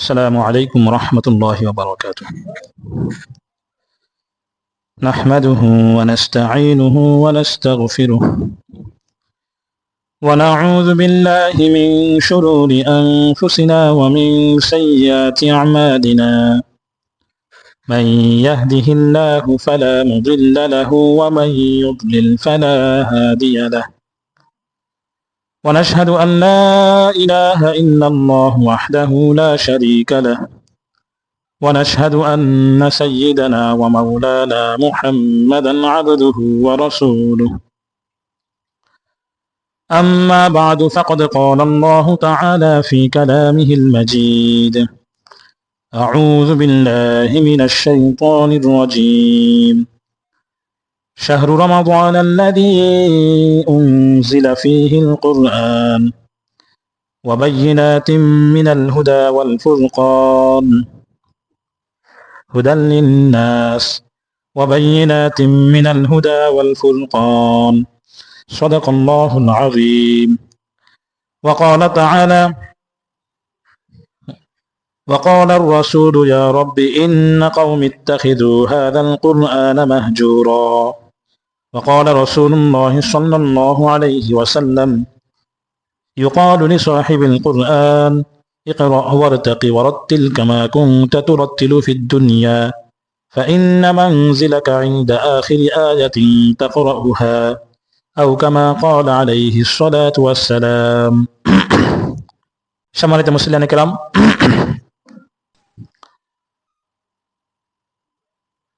السلام عليكم ورحمة الله وبركاته. نحمده ونستعينه ونستغفره ونعوذ بالله من شرور أنفسنا ومن سيئات أعمالنا. من يهده الله فلا مضل له ومن يضلل فلا هادي له. ونشهد أن لا إله إلا الله وحده لا شريك له. ونشهد أن سيدنا ومولانا محمدا عبده ورسوله. أما بعد فقد قال الله تعالى في كلامه المجيد: أعوذ بالله من الشيطان الرجيم. شهر رمضان الذي أنزل فيه القرآن وبينات من الهدى والفرقان هدى للناس وبينات من الهدى والفرقان صدق الله العظيم. وقال تعالى: وقال الرسول يا رب إن قوم اتخذوا هذا القرآن مهجورا. وقال رسول الله صلى الله عليه وسلم: يقال لصاحب القرآن اقرأ وارتق ورتل كما كنت ترتل في الدنيا فإن منزلك عند آخر آية تقرأها أو كما قال عليه الصلاة والسلام. সম্মানিত মুসলিয়ান কিরাম,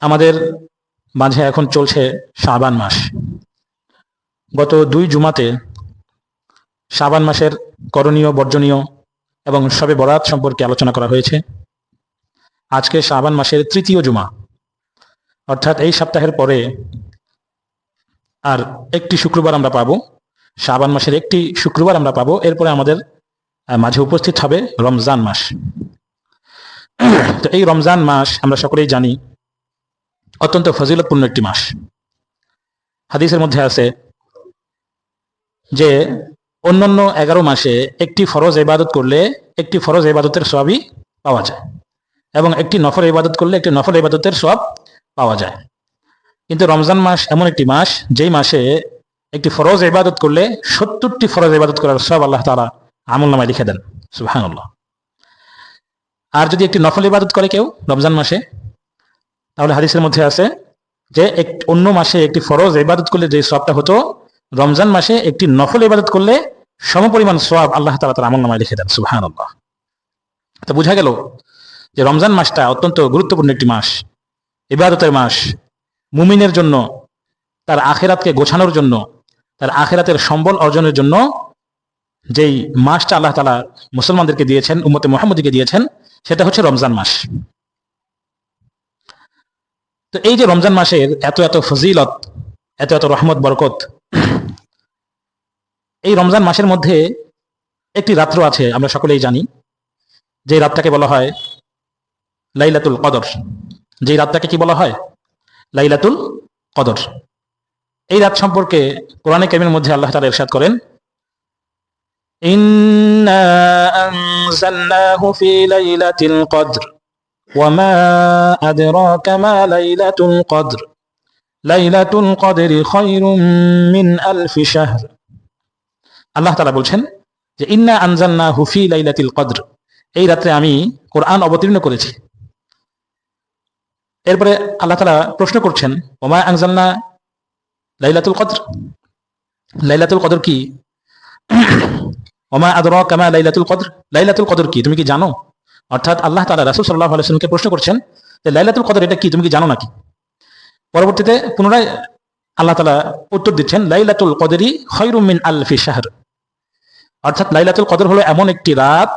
আমাদের মাঝে এখন চলছে শাবান মাস। গত 2 জুমাতে শাবান মাসের করণীয়, বর্জনীয় এবং শবে বরাত সম্পর্কে আলোচনা করা হয়েছে। আজকে শাবান মাসের 3য় জুমা, অর্থাৎ এই সপ্তাহের পরে আর একটি শুক্রবার আমরা পাবো। শাবান মাসের একটি শুক্রবার আমরা পাবো। এরপরে আমাদের মাঝে উপস্থিত হবে রমজান মাস। তো এই রমজান মাস আমরা সকলেই জানি অত্যন্ত ফজিলতপূর্ণ একটি মাস। হাদিসের মধ্যে আছে যে অন্যান্য 11 মাসে একটি ফরজ ইবাদত করলে একটি ফরজ ইবাদতের সওয়াবই পাওয়া যায় এবং একটি নফল ইবাদত করলে একটি নফল ইবাদতের সওয়াব পাওয়া যায়। কিন্তু রমজান মাস এমন একটি মাস যেই মাসে একটি ফরজ ইবাদত করলে 70টি ফরজ ইবাদত করার সওয়াব আল্লাহ তাআলা আমলনামায় লিখে দেন। সুবহানাল্লাহ। আর যদি একটি নফল ইবাদত করে কেউ রমজান মাসে, তাহলে হাদিসের মধ্যে আছে যে অন্য মাসে একটি ফরজ ইবাদত করলে যে সওয়াবটা হতো, রমজান মাসে একটি নফল ইবাদত করলে সমপরিমাণ সওয়াব আল্লাহ তাআলা তার আমলনামায় লিখে দেন। সুবহানাল্লাহ। তো বোঝা গেল যে রমজান মাসটা অত্যন্ত গুরুত্বপূর্ণ একটি মাস, ইবাদতের মাস। মুমিনের জন্য, তার আখিরাতকে গোছানোর জন্য, তার আখিরাতের সম্বল অর্জনের জন্য যেই মাসটা আল্লাহ তাআলা মুসলমানদেরকে দিয়েছেন, উম্মতে মুহাম্মদীকে দিয়েছেন, সেটা হচ্ছে রমজান মাস। তো এই যে রমজান মাসের এত এত ফজিলত, এত এত রহমত বরকত, এই রমজান মাসের মধ্যে একটি রাত্র আছে, আমরা সকলেই জানি, যে রাতটাকে বলা হয় লাইলাতুল কদর। যে রাতটাকে কি বলা হয়? লাইলাতুল কদর। এই রাত সম্পর্কে কোরআনে কারীমের মধ্যে আল্লাহ তাআলা ইরশাদ করেন: ইন্না আনজালনাহু ফি লাইলাতিল কদর ওয়ামা আদরাকা মা লাইলাতুল কদর লাইলাতুল কদরি খায়রুম মিন আলফি শাহর। আল্লাহ তাআলা বলছেন যে ইন্না আনজালনাহু ফি লাইলাতিল কদর, এই রাতে আমি কোরআন অবতীর্ণ করেছি। এরপরে আল্লাহ তাআলা প্রশ্ন করছেন, ওমা আনজালনা লাইলাতুল কদর, লাইলাতুল কদর কি? ওমা আদরাকা মা লাইলাতুল কদর, লাইলাতুল কদর কি তুমি কি জানো? অর্থাৎ আল্লাহ তাআলা রাসূল সাল্লাল্লাহু আলাইহি ওয়াসাল্লামকে প্রশ্ন করছেন যে লাইলাতুল কদর এটা কি, তুমি কি জানো নাকি? পরবর্তীতে পুনরায় আল্লাহ তাআলা উত্তর দিচ্ছেন, লাইলাতুল কদরি খায়রুম মিন আলফি শাহর। অর্থাৎ লাইলাতুল কদর হলো এমন একটি রাত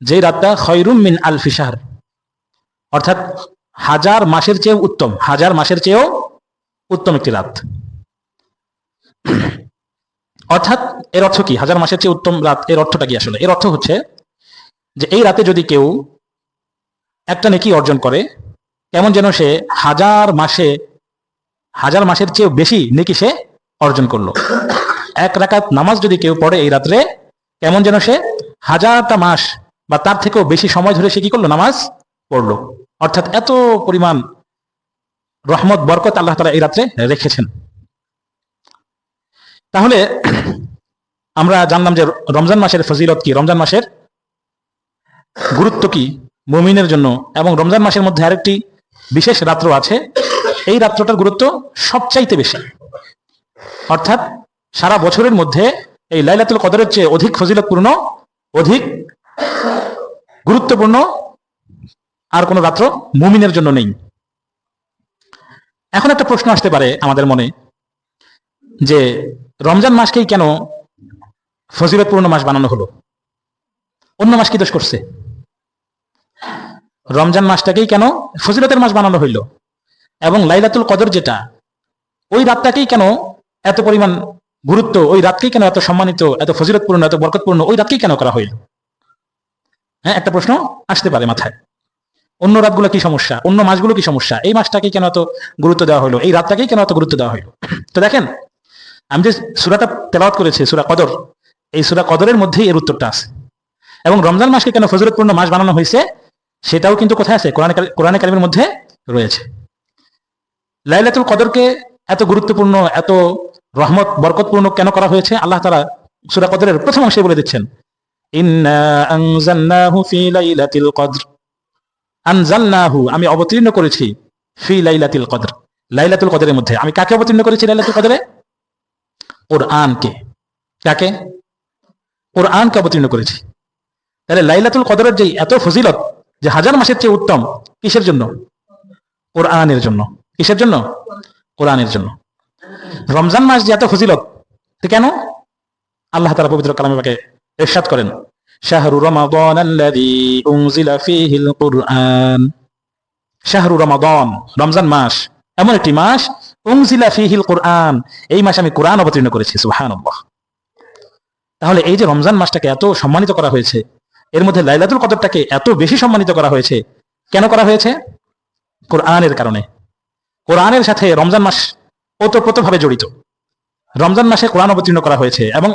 যে রাতটা খায়রুম মিন আলফি শাহর, অর্থাৎ 1000 মাসের চেয়েও উত্তম, 1000 মাসের চেয়েও উত্তম একটি রাত। অর্থাৎ এর অর্থ কি? 1000 মাসের চেয়ে উত্তম রাত, এর অর্থটা কি আসলে? এর অর্থ হচ্ছে যে এই রাতে যদি কেউ একটা নেকি অর্জন করে, কেমন যেন সে 1000 মাসের চেয়েও বেশি নেকি সে অর্জন করলো। 1 রাকাত নামাজ যদি কেউ পড়ে এই রাত্রে, কেমন যেন সে 1000টা মাস বা তার থেকেও বেশি সময় ধরে সে কি করলো, নামাজ পড়লো। অর্থাৎ এত পরিমাণ রহমত বরকত আল্লাহ তাআলা এই রাত্রে রেখেছেন। তাহলে আমরা জানলাম যে রমজান মাসের ফজিলত কি, রমজান মাসের গুরুত্ব কি মুমিনের জন্য, এবং রমজান মাসের মধ্যে আরেকটি বিশেষ রাত্র আছে, এই রাত্রটার গুরুত্ব সবচাইতে বেশি। অর্থাৎ সারা বছরের মধ্যে এই লাইলাতুল কদরের চেয়ে অধিক ফজিলতপূর্ণ, অধিক গুরুত্বপূর্ণ আর কোন রাত্র মুমিনের জন্য নেই। এখন একটা প্রশ্ন আসতে পারে আমাদের মনে, যে রমজান মাসকেই কেন ফজিলতপূর্ণ মাস বানানো হলো? অন্য মাস কি দোষ করছে? রমজান মাসটাকেই কেন ফজিলতের মাস বানানো হইল? এবং লাইলাতুল কদর যেটা, ওই রাতটাকেই কেন এত পরিমাণ গুরুত্ব, ওই রাতকেই কেন এত সম্মানিত, এত ফজিলতপূর্ণ, এত বরকতপূর্ণ, ওই রাতকেই কেন করা হইল? হ্যাঁ, একটা প্রশ্ন আসতে পারে মাথায়। অন্য রাতগুলো কি সমস্যা, অন্য মাসগুলো কি সমস্যা, এই মাসটাকে কেন এত গুরুত্ব দেওয়া হলো, এই রাতটাকেই কেন এত গুরুত্ব দেওয়া হলো? তো দেখেন, আমি যে সূরাটা তেলাওয়াত করেছি, সূরা কদর, এই সূরা কদরের মধ্যেই এর উত্তরটা আছে। এবং রমজান মাসকে কেন ফজিলতপূর্ণ মাস বানানো হয়েছে সেটাও কিন্তু কোথায় আছে? কোরআনে কারিমের মধ্যে রয়েছে। লাইলাতুল কদরকে এত গুরুত্বপূর্ণ, এত রহমত বরকতপূর্ণ কেন করা হয়েছে? আল্লাহ তাআলা সূরা কদরের প্রথম অংশে বলে দিচ্ছেন, ইন্না আনজালনাহু ফি লাইলাতিল কদর, আনজালনাহু আমি অবতীর্ণ করেছি, ফি লাইলাতিল কদর লাইলাতুল কদরের মধ্যে। আমি কাকে অবতীর্ণ করেছি লাইলাতুল কদরে? কোরআনকে। কাকে? কোরআনকে অবতীর্ণ করেছি। তাহলে লাইলাতুল কদরের যে এত ফজিলত, যে হাজার মাসের চেয়ে উত্তম, কিসের জন্য? কোরআনের জন্য। কিসের জন্য? কোরআনের জন্য। রমজান মাস যে এত ফজিলত, তো কেন? আল্লাহ তাআলা পবিত্র কালামে পাকে ইরশাদ করেন, শাহরু রমাদান আল্লাযী উনজিলা ফীহিল কুরআন। শাহরু রমাদান, রমজান মাস এমন একটি মাস, উনজিলা ফীহিল কুরআন, এই মাসে আমি কোরআন অবতীর্ণ করেছি। সুবহানাল্লাহ। তাহলে এই যে রমজান মাসটাকে এত সম্মানিত করা হয়েছে, এর মধ্যে লাইলাতুল কদরটাকে এত বেশি সম্মানিত করা হয়েছে, কেন করা হয়েছে? কোরআনের কারণে। কোরআনের সাথে রমজান মাস ওতপ্রোতভাবে জড়িত। রমজান মাসে কোরআন অবতীর্ণ করা হয়েছে এবং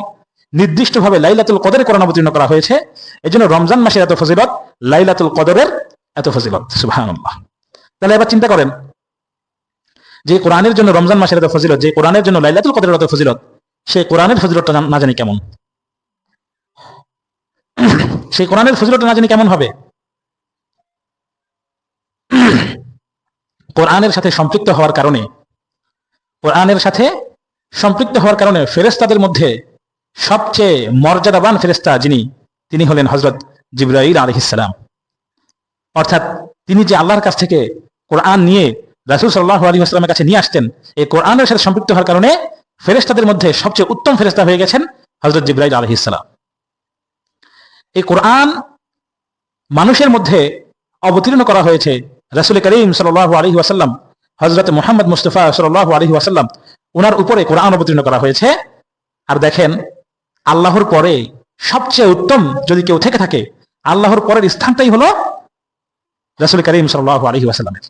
নির্দিষ্টভাবে লাইলাতুল কদরে কোরআন অবতীর্ণ করা হয়েছে। এজন্য রমজান মাসের এত ফজিলত, লাইলাতুল কদরের এত ফজিলত। সুবহানাল্লাহ। তাহলে এবার চিন্তা করেন, যে কোরআনের জন্য রমজান মাসের এত ফজিলত, যে কোরআনের জন্য লাইলাতুল কদরের এত ফজিলত, সেই কোরআনের ফজিলতটা না জানি কেমন, সেই কোরআনের ফজিলতটা না জানি কেমন হবে। কোরআনের সাথে সম্পৃক্ত হওয়ার কারণে, কোরআনের সাথে সম্পৃক্ত হওয়ার কারণে ফেরেশতাদের মধ্যে সবচেয়ে মর্যাদাবান ফেরেশতা যিনি, তিনি হলেন হযরত জিবরাইল আলাইহিস সালাম। অর্থাৎ তিনি যে আল্লাহর কাছ থেকে কোরআন নিয়ে রাসূল সাল্লাল্লাহু আলাইহি ওয়াসাল্লামের কাছে নিয়ে আসতেন, এই কোরআনের সাথে সম্পৃক্ত হওয়ার কারণে ফেরেশতাদের মধ্যে সবচেয়ে উত্তম ফেরেশতা হয়ে গেছেন হযরত জিবরাইল আলাইহিস সালাম। এই কোরআন মানুষের মধ্যে অবতীর্ণ করা হয়েছে রাসূল করিম সাল্লাল্লাহু আলাইহি ওয়াসাল্লাম, হযরত মুহাম্মদ মুস্তাফা সাল্লাল্লাহু আলাইহি ওয়াসাল্লাম, ওনার উপরে কোরআন অবতীর্ণ করা হয়েছে। আর দেখেন, আল্লাহর পরে সবচেয়ে উত্তম যদি কেউ থেকে থাকে, আল্লাহর পরের স্থানটাই হলো রাসূল করিম সাল্লাল্লাহু আলাইহি ওয়াসাল্লামের।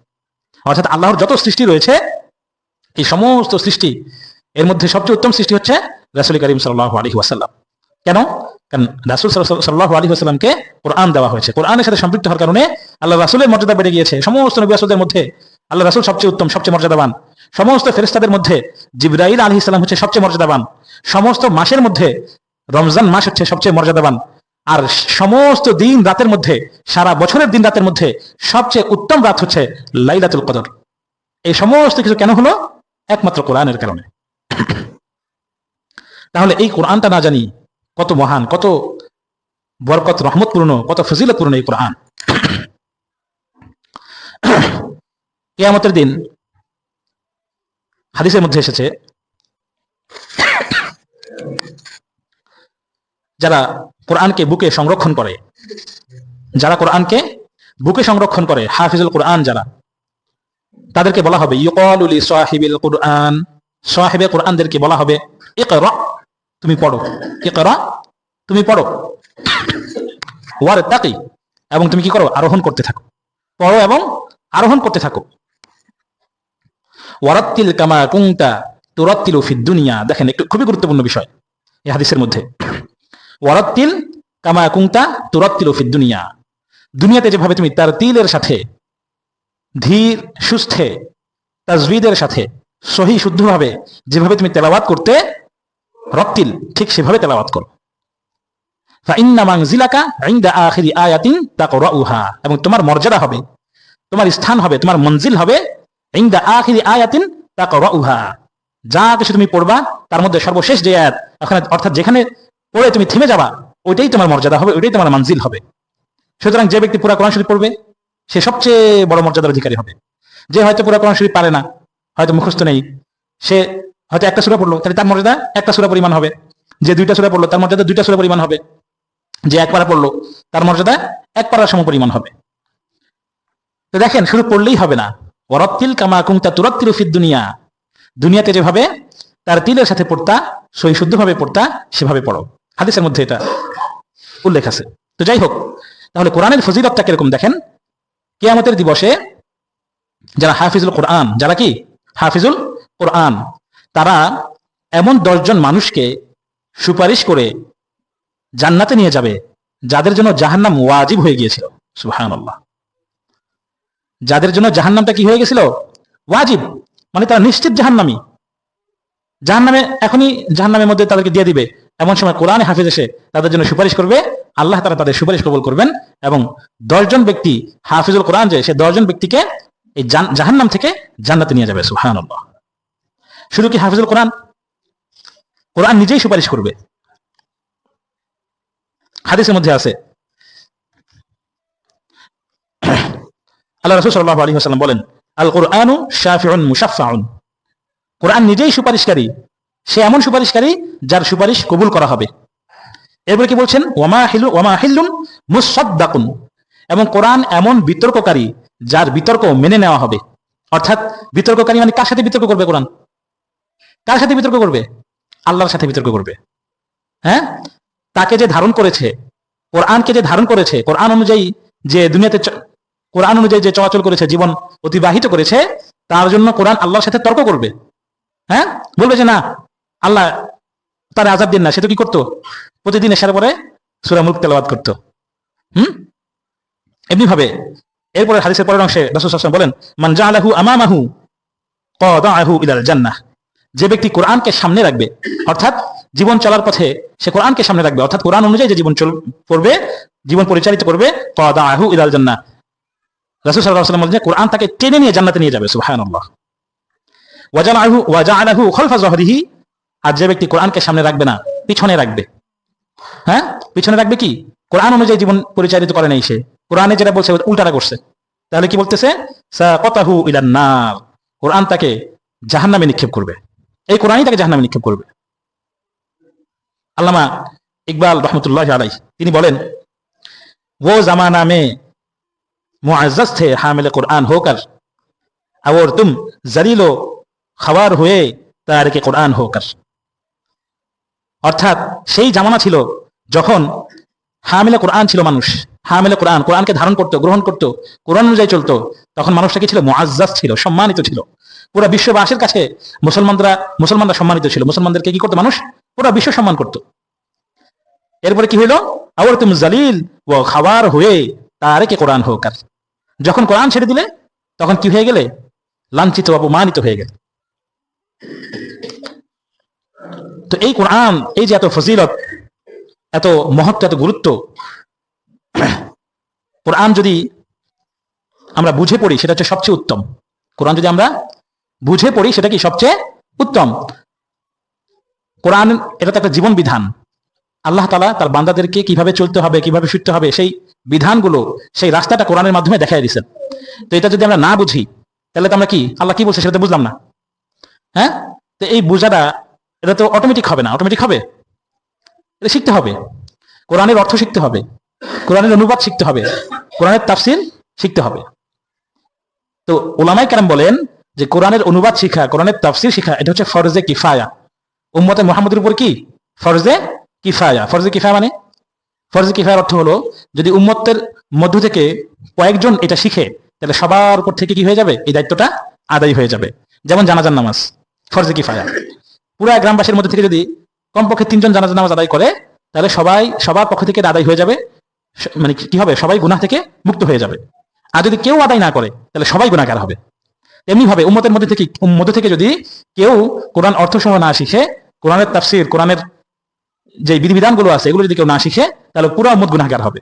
অর্থাৎ আল্লাহর যত সৃষ্টি রয়েছে, এই সমস্ত সৃষ্টি, এর মধ্যে সবচেয়ে উত্তম সৃষ্টি হচ্ছে রাসূল করিম সাল্লাল্লাহু আলাইহি ওয়াসাল্লাম। কেন? কারণ রাসূল সাল্লাল্লাহু আলাইহি ওয়াসাল্লামকে কোরআন দেওয়া হয়েছে। কোরআনের সাথে সম্পৃক্ত হওয়ার কারণে আল্লাহ রাসূলের মর্যাদা বেড়ে গিয়েছে। সমস্ত নবী রাসূলদের মধ্যে আল্লাহ রাসূল সবচেয়ে উত্তম, সবচেয়ে মর্যাদাবান। সমস্ত ফেরেশতাদের মধ্যে জিবরাইল আলাইহিস সালাম হচ্ছে সবচেয়ে মর্যাদাবান। সমস্ত মাসের মধ্যে রমজান মাস হচ্ছে সবচেয়ে মর্যাদাবান। আর সমস্ত দিন রাতের মধ্যে, সারা বছরের দিন রাতের মধ্যে সবচেয়ে উত্তম রাত হচ্ছে লাইলাতুল কদর। এই সমস্ত কিছু কেন হলো? একমাত্র কোরআনের কারণে। তাহলে এই কোরআনটা না জানি কত মহান, কত বরকত রহমতপূর্ণ, কত ফজিলতপূর্ণ এই কোরআন। কিয়ামতের দিন হাদিসের মধ্যে এসেছে, যারা কোরআনকে বুকে সংরক্ষণ করে, যারা কোরআনকে বুকে সংরক্ষণ করে, হাফিজুল কোরআন যারা, তাদেরকে বলা হবে ইউকালু লি সাহিবিল কোরআন, সাহিবে কোরআনদেরকে বলা হবে ইকরা, তুমি পড়ো, ইকরা, তুমি পড়ো, ওয়ারতাকি, এবং তুমি কি করো? আরোহণ করতে থাকো, পড়ো এবং আরোহণ করতে থাকো। ওয়ারাত্তিল কামা কুনতা তুরাত্তিলু ফিদ দুনিয়া। দেখেন, একটু খুবই গুরুত্বপূর্ণ বিষয় এই হাদিসের মধ্যে। ওয়ারাত্তিল কামা কুনতা তুরাত্তিলু ফিদ দুনিয়া, দুনিয়াতে যেভাবে তুমি তারতিলের সাথে, ধীর সুস্থে, তাজবিদের সাথে, সহি শুদ্ধভাবে যেভাবে তুমি তেলাওয়াত করতে, রত্তিল, ঠিক সেভাবে তেলাওয়াত করো। ফাইন্না মানজিলাকা ইনদা আখিরি আয়াতিন তাকরাউহা, এবং তোমার মর্যাদা হবে, তোমার স্থান হবে, তোমার মঞ্জিল হবে ইনদা আখিরি আয়াতিন তাকরাউহা, যা কিছু তুমি পড়বা তার মধ্যে সর্বশেষ যে আয়াত, অর্থাৎ যেখানে পড়ে তুমি থেমে যাবা, ওইটাই তোমার মর্যাদা হবে, ওইটাই তোমার মঞ্জিল হবে। সুতরাং যে ব্যক্তি পুরা কোরআন শরীফ পড়বে সে সবচেয়ে বড় মর্যাদার অধিকারী হবে। যে হয়তো পুরা কোরআন শরীফ পারে না, হয়তো মুখস্থ নেই, সে হয়তো একটা সূরা পড়লো, তাহলে তার মর্যাদা একটা সূরা পরিমাণ হবে। যে দুইটা সূরা পড়লো তার মর্যাদা দুইটা সূরা পরিমাণ হবে। যে এক পারা পড়লো তার মর্যাদা এক পারার সম পরিমাণ হবে। তো দেখেন, শুধু পড়লেই হবে না, ওয়ারাত্তিল কামা কুনতা তুরাত্তিলু ফিদ দুনিয়া, দুনিয়াতে যেভাবে তার তিলের সাথে পড়তা, সহি শুদ্ধভাবে পড়তা, সেভাবে পড়ো। হাদিসের মধ্যে এটা উল্লেখ আছে। তো যাই হোক, তাহলে কোরআনের ফজিলতটা কিরকম দেখেন। কিয়ামতের দিবসে যারা হাফিজুল কোরআন, যারা কি হাফিজুল কোরআন, তারা এমন 10 জন মানুষকে সুপারিশ করে জান্নাতে নিয়ে যাবে যাদের জন্য জাহান্নাম ওয়াজিব হয়ে গিয়েছিল। সুবহানাল্লাহ, যাদের জন্য জাহান্নামটা কি হয়ে গেছিল? ওয়াজিব, মানে তারা নিশ্চিত জাহান্নামী, জাহান্নামে এখনই জাহান্নামের মধ্যে তাদেরকে দিয়ে দিবে। এমন সময় কোরআনে হাফিজ এসে তাদের জন্য সুপারিশ করবে, আল্লাহ তাআলা তাদের সুপারিশ কবুল করবেন, এবং 10 জন ব্যক্তি হাফিজুল কোরআন, যে সে 10 জন ব্যক্তিকে এই জাহান্নাম থেকে জান্নাতে নিয়ে যাবে। সুবহানাল্লাহ। শুধু কি হাফিজুল কোরআন, কোরআন নিজেই সুপারিশ করবে। হাদিসের মধ্যে আছে, আল্লাহ রাসূল সাল্লাল্লাহু আলাইহি ওয়াসাল্লাম বলেন, আল কুরআনু শাফিউন মুশাফফাউন, কোরআন নিজেই সুপারিশকারী, সে এমন সুপারিশকারী যার সুপারিশ কবুল করা হবে। এরপরে কি বলছেন, ওয়ামা হিল্লুন মুসাদ্দাকুন, এবং কোরআন এমন বিতর্ককারী যার বিতর্ক মেনে নেওয়া হবে। অর্থাৎ বিতর্ককারী মানে কার সাথে বিতর্ক করবে? কোরআন কার সাথে বিতর্ক করবে? আল্লাহর সাথে বিতর্ক করবে। হ্যাঁ, তাকে যে ধারণ করেছে, কোরআনকে যে ধারণ করেছে, কোরআন অনুযায়ী যে দুনিয়াতে, কোরআন অনুযায়ী যে চলাচল করেছে, জীবন অতিবাহিত করেছে, তার জন্য কোরআন আল্লাহর সাথে তর্ক করবে। হ্যাঁ, বলবে যে না, আল্লাহ তার আযাব দিন না, সে তো কি করতো? প্রতিদিন এশার পরে সূরা মুলক তেলাওয়াত করতো। এমনি ভাবে এরপরে হাদিসের পরের অংশে রাসূল সাল্লাল্লাহু আলাইহি ওয়াসাল্লাম বলেন, মান জাআলাহু আমামাহু কাদাআহু ইলাল জান্নাহ, যে ব্যক্তি কোরআনকে সামনে রাখবে, অর্থাৎ জীবন চলার পথে সে কোরআনকে সামনে রাখবে, অর্থাৎ কোরআন অনুযায়ী যে জীবন করবে, জীবন পরিচালিত করবে, কাদাআহু ইলাল জান্নাহ, রাসূল সাল্লাল্লাহু আলাইহি ওয়াসাল্লাম বলেন কোরআন তাকে টেনে নিয়ে জান্নাতে নিয়ে যাবে। সুবহানাল্লাহ। ওয়া জাআলাহু খালফা যহরিহি, আর যে ব্যক্তি কোরআনকে সামনে রাখবে না, পিছনে রাখবে। হ্যাঁ, পিছনে রাখবে কি? কোরআন অনুযায়ী জীবন পরিচালিত করে নাই, সে কোরআনে যেটা বলছে উল্টাটা করছে, তাহলে কি বলতেছে? সাকাতাহু ইলান নার, কোরআন তাকে জাহান্নামে নিক্ষেপ করবে, এই কোরআনই তাকে জাহান্নামে নিক্ষেপ করবে। আল্লামা ইকবাল রহমতুল্লাহ আলাইহি তিনি বলেন, वो जमाना में मुअज़्ज़ज़ थे हामिल कुरान होकर, और तुम जलीलो खवार हुए तारिक कुरान होकर। অর্থাৎ সেই জামানা ছিল যখন হামিলে কোরআন ছিল মানুষ, হামিলে কোরআন, কোরআনকে ধারণ করতো, গ্রহণ করতো, কোরআন অনুযায়ী চলতো, তখন মানুষটা কি ছিল? মুআজ্জাজ ছিল, সম্মানিত ছিল। পুরো বিশ্ববাসীর কাছে মুসলমানরা সম্মানিত ছিল, মুসলমানদেরকে কি করতো মানুষ? পুরো বিশ্ব সম্মান করতো। এরপরে কি হইলো? আওয়ার তুম জালিল ও খাবার হয়ে তারিক কোরআন হোকার, যখন কোরআন ছেড়ে দিলে তখন কি হয়ে গেলে? লাঞ্ছিত, অপমানিত হয়ে গেলে। তো এই কোরআন, এই যে এত ফজিলত, এত মহত্ব, এত গুরুত্ব, কোরআন যদি আমরা বুঝে পড়ি সেটা হচ্ছে সবচেয়ে উত্তম। কোরআন যদি আমরা বুঝে পড়ি সেটা কি সবচেয়ে উত্তম। কোরআন এটা তো একটা জীবন বিধান। আল্লাহ তাআলা তার বান্দাদেরকে কিভাবে চলতে হবে, কিভাবে ফিরতে হবে, সেই বিধানগুলো, সেই রাস্তাটা কোরআনের মাধ্যমে দেখাই দিয়েছেন। তো এটা যদি আমরা না বুঝি তাহলে তো আমরা কি, আল্লাহ কি বলছে সেটা তো বুঝলাম না। হ্যাঁ, তো এই বোঝাটা এটা তো অটোমেটিক হবে না। অটোমেটিক হবে? এটা শিখতে হবে, কোরআনের অর্থ শিখতে হবে, কোরআনের অনুবাদ শিখতে হবে, কোরআনের তাফসীর শিখতে হবে। তো উলামায়ে কেরাম বলেন যে কোরআনের অনুবাদ শিখা, কোরআনের তাফসীর শিখা, এটা হচ্ছে ফরজে কিফায়া। উম্মতে মুহাম্মদের উপর কি ফরজে কিফায়া। ফরজে কিফায়া মানে, ফরজে কিফায়ার অর্থ হলো যদি উম্মতের মধ্য থেকে কয়েকজন এটা শিখে তাহলে সবার উপর থেকে কি হয়ে যাবে? এই দায়িত্বটা আদায় হয়ে যাবে। যেমন জানাজার নামাজ, ফরজে কিফায়া। পুরো গ্রামবাসীর মধ্যে থেকে যদি কমপক্ষে 3 জন জানাজার নামাজ আদায় করে তাহলে সবার পক্ষ থেকে আদায় হয়ে যাবে, মানে কি হবে, সবাই গুনাহ থেকে মুক্ত হয়ে যাবে। আর যদি কেউ আদায় না করে তাহলে সবাই গুনাহগার হবে। তেমনি ভাবে উম্মতের মধ্যে থেকে যদি কেউ কোরআন অর্থসহ না শিখে, কোরআনের তাফসীর, কোরআনের যে বিধিবিধানগুলো আছে এগুলো যদি কেউ না শিখে, তাহলে পুরো উম্মত গুনাহগার হবে।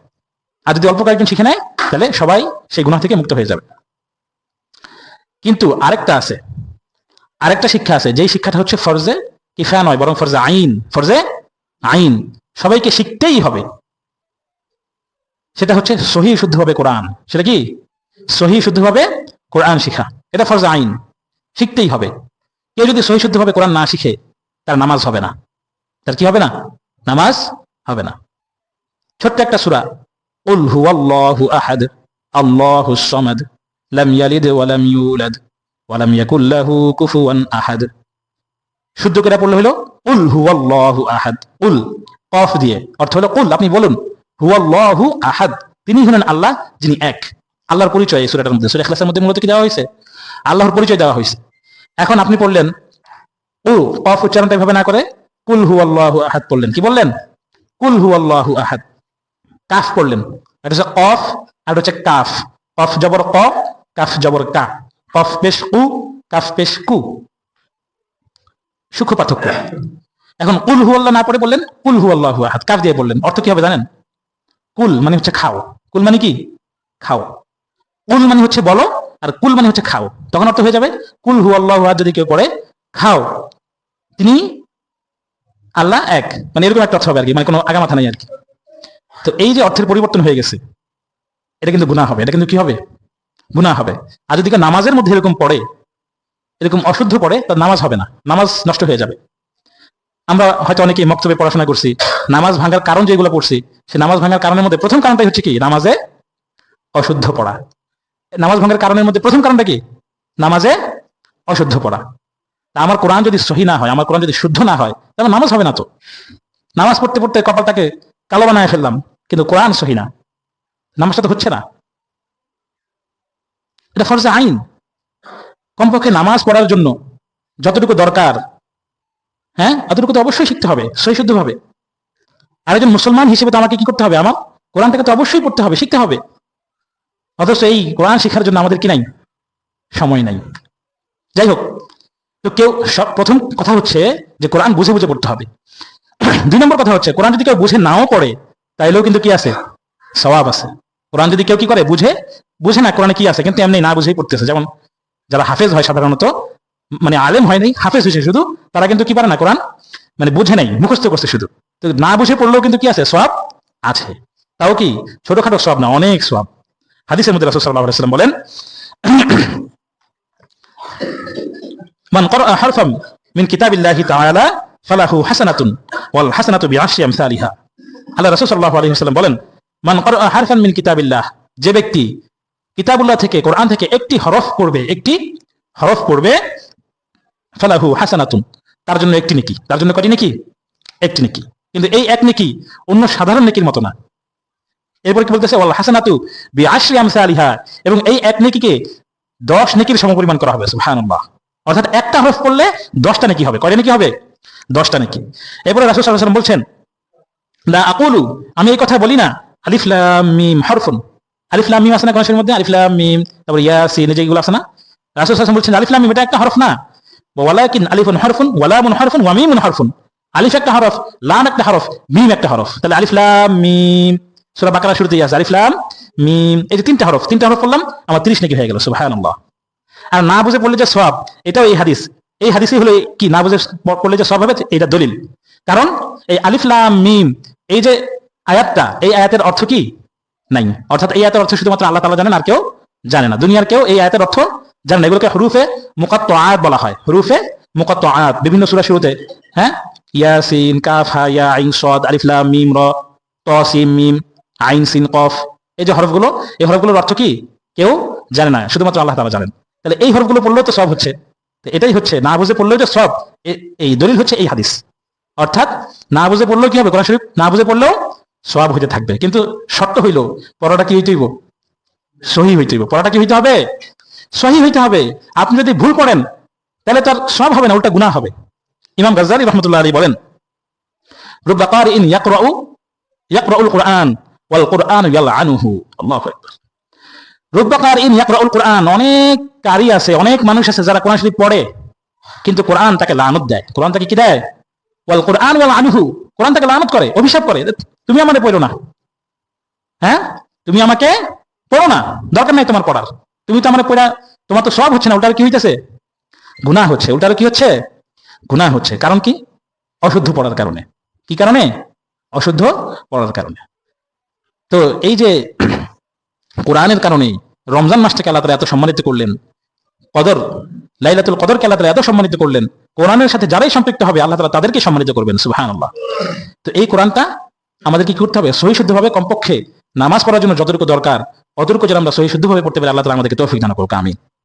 আর যদি অল্প কয়েকজন শিখে নেয় তাহলে সবাই সেই গুনাহ থেকে মুক্ত হয়ে যাবে। কিন্তু আরেকটা শিক্ষা আছে, যেই শিক্ষাটা হচ্ছে ফরজে কিফায়া নয়, বরং ফরজে আইন, সবাইকে শিখতেই হবে। সেটা হচ্ছে সহিহ শুদ্ধভাবে কোরআন। সেটা কি? সহিহ শুদ্ধভাবে কোরআন শিখা, এটা ফরজে আইন, শিখতেই হবে। কেউ যদি সহিহ শুদ্ধভাবে কোরআন না শিখে তার নামাজ হবে না। তার কি হবে না? নামাজ হবে না। ছোট্ট একটা সূরা, কুল হুয়াল্লাহু আহাদ আল্লাহুস সামাদ লাম ইয়ালিদ ওয়া লাম ইউলাদ ওয়া লাম ইয়াকুল লাহু কুফুয়ান আহাদ। শুদ্ধ করে পড়লে হলো কুল হুয়াল্লাহু আহাদ। কুল কফ দিয়ে, অর্থ হলো কুল, আপনি বলুন, হুয়াল্লাহু আহাদ, তিনি হলেন আল্লাহ যিনি এক। আল্লাহর পরিচয় এই সূরাটার মধ্যে, সূরা ইখলাসের মধ্যে মূলত কি দেওয়া হয়েছে? আল্লাহর পরিচয় দেওয়া হয়েছে। এখন আপনি পড়লেন কফ উচ্চারণটা এভাবে না করে কুল হুয়াল্লাহু আহাদ পড়লেন। কি বললেন? কুল হুয়াল্লাহু আহাদ। কাফ পড়লেন, এটা হচ্ছে কফ আর হচ্ছে কাফ। কফ জবর ক, কাফ জবর কা। কফ পেশ কু, কাফ পেশ কু, সূক্ষ্ম পার্থক্য। এখন কুল হুয়াল্লাহ না পড়ে বললেন কুল হুয়াল্লাহু আহাদ, কাফ দিয়ে বললেন। অর্থ কি হবে জানেন? কুল মানে হচ্ছে খাও। কুল মানে কি? খাও। কুল মানে হচ্ছে বলো, আর কুল মানে হচ্ছে খাও। তখন অর্থ হয়ে যাবে কুল হুয়াল্লাহু আহাদ যদি কেউ পড়ে, খাও, তিনি আল্লাহ এক, মানে এরকম একটা অর্থ হবে আর কি, মানে কোনো আগামাথা নাই আর কি। তো এই যে অর্থের পরিবর্তন হয়ে গেছে, এটা কিন্তু গুনাহ হবে। এটা কিন্তু কি হবে? গুনাহ হবে। আর যদি কেউ নামাজের মধ্যে এরকম পড়ে, এরকম অশুদ্ধ পড়ে, তার নামাজ হবে না, নামাজ নষ্ট হয়ে যাবে। আমরা হয়তো অনেকেই মক্তবে পড়াশোনা করছি, নামাজ ভাঙার কারণ যেগুলো পড়ছি, সে নামাজ ভাঙার কারণের মধ্যে প্রথম কারণটাই হচ্ছে কি? নামাজে অশুদ্ধ পড়া। নামাজ ভাঙার কারণের মধ্যে প্রথম কারণটা কি? নামাজে অশুদ্ধ পড়া। তা আমার কোরআন যদি সহি না হয়, আমার কোরআন যদি শুদ্ধ না হয়, তাহলে নামাজ হবে না। তো নামাজ পড়তে পড়তে কপালটাকে কালো বানায় ফেললাম, কিন্তু কোরআন সহি না, নামাজটা তো হচ্ছে না। এটা ফরজে আইন। কমপক্ষে নামাজ পড়ার জন্য যতটুকু দরকার, হ্যাঁ, অতটুকু তো অবশ্যই শিখতে হবে সহি শুদ্ধভাবে। আর একজন মুসলমান হিসেবে তো আমাকে কি করতে হবে? আমার কোরআনটাকে তো অবশ্যই পড়তে হবে, শিখতে হবে। অথচ এই কোরআন শেখার জন্য আমাদের কি নাই? সময় নাই। যাই হোক, তো প্রথম কথা হচ্ছে যে কোরআন বুঝে বুঝে পড়তে হবে। 2 নম্বর কথা হচ্ছে, কোরআন যদি কেউ বুঝে নাও পড়ে, তাইলেও কিন্তু কি আছে? সওয়াব আছে। কোরআন যদি কেউ কি করে, বুঝে না কোরআনে কি আছে, কিন্তু এমনি না বুঝেই পড়তেছে। যেমন যারা হাফেজ হয় সাধারণত, মানে আলেম হয় নাই, হাফেজ হয়েছে শুধু, তারা কিন্তু কি পারে না কোরআন, মানে বুঝে নাই, মুখস্থ করছে শুধু। তো না বুঝে পড়লেও কিন্তু কি আছে? সওয়াব আছে। তাও কি ছোটখাটো সওয়াব না, অনেক সওয়াব। হাদিসের মধ্যে রাসূল সাল্লাল্লাহু আলাইহি ওয়াসাল্লাম বলেন, মান ক্বারা হারফাম মিন কিতাবিল্লাহি তাআলা ফালাহু হাসানাতুন ওয়াল হাসানাতু বিআশরি আমসালিহা। আল্লাহ রাসূল সাল্লাল্লাহু আলাইহি ওয়াসাল্লাম বলেন, মান ক্বারা হারফান মিন কিতাবিল্লাহ, যে ব্যক্তি কিতাবুল্লাহ থেকে, কোরআন থেকে একটি হরফ পড়বে, ফালাহু হাসানাতুন, তার জন্য একটি নেকি। তার জন্য কয়টি নেকি? একটি নেকি। কিন্তু এই এক নেকি অন্য সাধারণ নেকির মতো না। এরপর কি বলতেছে? ওয়াল হাসানাতু বিআশরি আমসালিহা, এবং এই এক নেকিকে 10 নেকির সমপরিমাণ করা হবে। সুবহানাল্লাহ। অর্থাৎ একটা হরফ পড়লে 10টা নেকি হবে। কয়টা নেকি হবে? 10টা নেকি। এরপরে রাসূল সাল্লাল্লাহু আলাইহি ওয়াসাল্লাম বলছেন, লা আকুলু, আমি এই কথা বলি না, আলিফ লাম মিম হরফুন। আলিফ লাম মিম আছে না কোরআনের মধ্যে? আলিফ লাম মিম, তারপর ইয়াসিন, যেগুলো আছে না, রাসূল সাল্লাল্লাহু আলাইহি ওয়াসাল্লাম বলছেন আলিফ লাম মিম এটা একটা হরফ না, ওয়ালাকিন আলিফুন হরফুন ওয়া লামুন হরফুন ওয়া মিমুন হরফুন। আলিফ একটা হরফ, লাম একটা হরফ, মিম একটা হরফ। তাহলে আলিফ লাম মিম, সূরা বাকারা শুরুতেই আছে আলিফ লাম মিম, এই যে 3টা হরফ পড়লাম, আমার 30 নেকি হয়ে গেল। সুবহানাল্লাহ। আর না বুঝে পড়লে যে সওয়াব, এটাও এই হাদিসই হলো কি, না বুঝে পড়লে যে সওয়াব হবে, এটা দলিল। কারণ এই আলিফ লাম মিম, এই যে আয়াতটা, এই আয়াতের অর্থ কি? নাই। অর্থাৎ এই আয়াতের অর্থ শুধুমাত্র আল্লাহ তাআলা জানেন, আর কেউ জানে না, দুনিয়ার কেউ এই আয়াতের অর্থ জানে না। এগুলোকে হুরুফে মুকাত্তাআত বলা হয়, হুরুফে মুকাত্তাআত। বিভিন্ন সূরা শুরুতে, হ্যাঁ, ইয়াসিন, কাফ, হা, ইয়া, আইন, সাদ, আলিফ লাম মিম, র, ত, সিম, মিম, আইন, সিন, কফ, এই যে হরফগুলো, এই হরফগুলোর অর্থ কি কেউ জানে না, শুধুমাত্র আল্লাহ তাআলা জানেন। তাহলে এই হরফগুলো পড়লেও তো সব হচ্ছে। এটাই হচ্ছে, না বুঝে পড়লেও যে সব, এই দলিল হচ্ছে এই হাদিস। অর্থাৎ না বুঝে পড়লেও কি হবে? কোরআন শরীফ না বুঝে পড়লেও সওয়াব হইতে থাকবে। কিন্তু শর্ত হইল, পড়াটা কি হইতে হইব? সহি হইতে হইব। পড়াটা কি হইতে হবে? সহি হইতে হবে। আপনি যদি ভুল পড়েন তাহলে তার সওয়াব হবে না, উল্টা গুনাহ হবে। ইমাম গাজ্জালী রাহমাতুল্লাহ আলাইহি বলেন, রুব্বা কারিইন ইয়াকরাউ ইয়াকরাউল কুরআন ওয়াল কুরআন ইয়ালআনুহু। আল্লাহু আকবার। রুব্বা কারিন ইয়াকরাউল কুরআন, অনেক কারি আছে, অনেক মানুষ আছে যারা কোরআন শরীফ পড়ে, কিন্তু কোরআন তাকে লানত দেয়। কোরআন তাকে কি দেয়? ওয়াল কুরআন ইয়ালআনুহু, কোরআন তাকে লানত করে, অভিশাপ করে, তুমি আমাকে পড়ো না, হ্যাঁ তুমি আমাকে পড়ো না, দরকার নাই তোমার পড়ার, তুমি তো আমার পড়া, তোমার তো সব হচ্ছে না, ওটার কি হইতেছে? গুনাহ হচ্ছে। ওটার কি হচ্ছে? গুনাহ হচ্ছে। কারণ কি? অশুদ্ধ পড়ার কারণে। কি কারণে? অশুদ্ধ পড়ার কারণে। তো এই যে কোরআনের কারণেই রমজান মাসটাকে আল্লাহ তাআলা এত সম্মানিত করলেন, কদর, লাইলাতুল কদরকে আল্লাহ তাআলা এত সম্মানিত করলেন, কোরআনের সাথে যারাই সম্পৃক্ত হবে আল্লাহ তাআলা তাদেরকে সম্মানিত করবেন। সুবহানাল্লাহ। তো এই কোরআনটা আমাদেরকে কি করতে হবে? সহি শুদ্ধভাবে, কমপক্ষে নামাজ পড়ার জন্য যতটুকু দরকার অতটুকু যেন আমরা সহি শুদ্ধভাবে পড়তে পারি। আল্লাহ তাআলা আমাদেরকে তৌফিক দান করুক। আমিন।